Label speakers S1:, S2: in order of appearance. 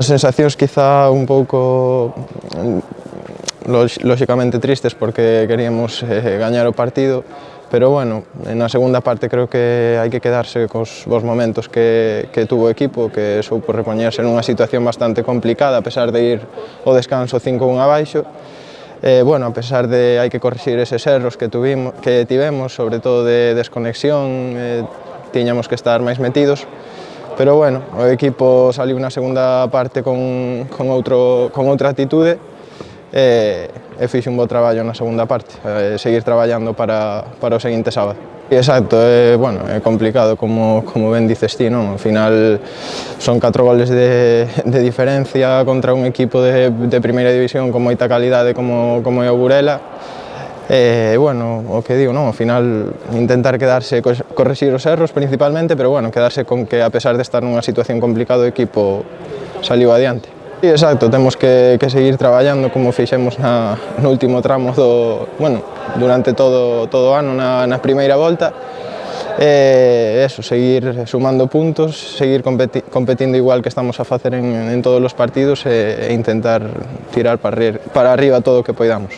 S1: Sensacións quizá un pouco lóxicamente tristes porque queríamos gañar o partido, pero bueno, na segunda parte creo que hai que quedarse cos bons momentos que tuvo o equipo, que soupo repoñerse nunha situación bastante complicada a pesar de ir ao descanso 5-1 abaixo. Bueno, a pesar de hai que corrixir eses erros que tivemos, sobre todo de desconexión, tiñamos que estar máis metidos. Pero bueno, o equipo saliu na segunda parte con outra actitude e fixe un bo traballo na segunda parte, seguir traballando para o seguinte sábado. Exacto, bueno, é complicado, como ben dices ti, non? Ao final son 4 goles de diferencia contra un equipo de primeira división con moita calidade como é o Burela. Bueno, o que digo, non? Ao final intentar quedarse, corrixir os erros principalmente, pero bueno, quedarse con que a pesar de estar nunha situación complicada o equipo saliu adiante. Sí, exacto, temos que seguir traballando como fixemos no último tramo durante todo o ano na primeira volta. Seguir sumando puntos, seguir competindo igual que estamos a facer en todos os partidos e intentar tirar para arriba todo o que poidamos.